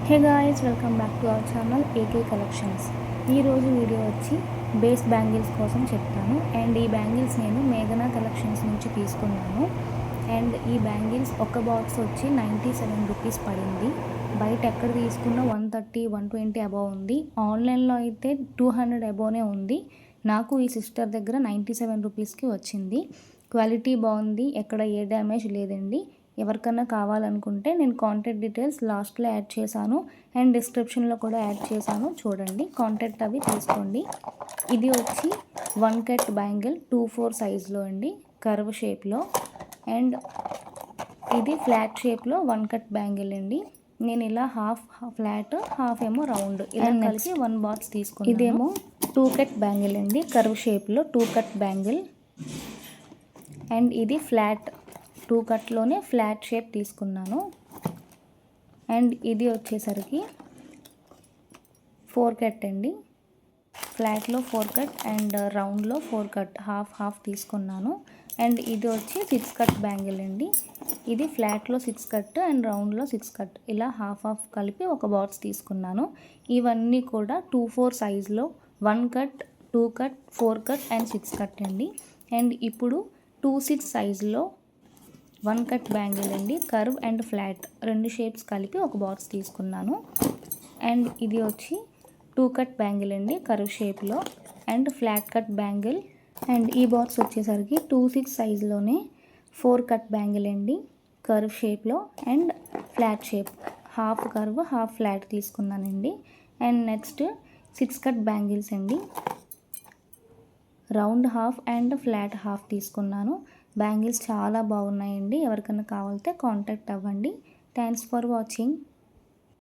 Hey guys, welcome back to our channel AK collections. ఈరోజు video వచ్చి base bangles కోసం చెప్తాను. అండ్ ఈ బ్యాంగిల్స్ నేను మేఘనా కలెక్షన్స్ నుంచి తీసుకున్నాను. అండ్ ఈ బ్యాంగిల్స్ ఒక బాక్స్ వచ్చి 97 రూపీస్ పడింది. బయట ఎక్కడ తీసుకున్న 130, 120 అబవ్ ఉంది. ఆన్లైన్లో అయితే 200 అబవ్నే ఉంది. నాకు ఈ సిస్టర్ దగ్గర 97 రూపీస్కి వచ్చింది. క్వాలిటీ బాగుంది, ఎక్కడ ఏ డ్యామేజ్ లేదండి. ఎవరికన్నా కావాలనుకుంటే నేను కాంటాక్ట్ డీటెయిల్స్ లాస్ట్లో యాడ్ చేశాను అండ్ డిస్క్రిప్షన్లో కూడా యాడ్ చేశాను, చూడండి. కాంటాక్ట్ అవి తీసుకోండి. ఇది వచ్చి 1 కట్ బ్యాంగిల్ 2/4 సైజ్లో అండి, కర్వ్ షేప్లో. అండ్ ఇది ఫ్లాట్ షేప్లో 1 కట్ బ్యాంగిల్ అండి. నేను ఇలా హాఫ్ ఫ్లాట్, హాఫ్ ఏమో రౌండ్, ఇలా కలిసి 1 బాక్స్ తీసుకున్నాను. ఇదేమో 2 కట్ బ్యాంగిల్ అండి, కర్వ్ షేప్లో 2 కట్ బ్యాంగిల్. అండ్ ఇది ఫ్లాట్ 2 కట్లోనే ఫ్లాట్ షేప్ తీసుకున్నాను. అండ్ ఇది వచ్చేసరికి 4 కట్ అండి, ఫ్లాట్లో 4 కట్ అండ్ రౌండ్లో 4 కట్, హాఫ్ హాఫ్ తీసుకున్నాను. అండ్ ఇది వచ్చి 6 కట్ బ్యాంగిల్ అండి. ఇది ఫ్లాట్లో 6 కట్ అండ్ రౌండ్లో 6 కట్, ఇలా హాఫ్ హాఫ్ కలిపి ఒక బాక్స్ తీసుకున్నాను. ఇవన్నీ కూడా 2/4 సైజులో 1 cut, 2 cut, 4 cut and 6 cut అండి. అండ్ ఇప్పుడు 2/6 సైజులో 1 కట్ బ్యాంగిల్ అండి, కర్వ్ అండ్ ఫ్లాట్ 2 షేప్స్ కలిపి ఒక బాక్స్ తీసుకున్నాను. అండ్ ఇది వచ్చి 2 కట్ బ్యాంగిల్ అండి, కర్వ్ షేప్లో and flat cut bangle. And ఈ బాక్స్ వచ్చేసరికి 2/6 సైజులోనే 4 కట్ బ్యాంగిల్ అండి, కర్వ్ షేప్లో and flat shape, half curve half flat తీసుకున్నానండి. అండ్ నెక్స్ట్ 6 కట్ బ్యాంగిల్స్ అండి, round half and flat half తీసుకున్నాను. బ్యాంగిల్స్ చాలా బాగున్నాయండి. ఎవరికైనా కావాలితే కాంటాక్ట్ అవ్వండి. Thanks for watching.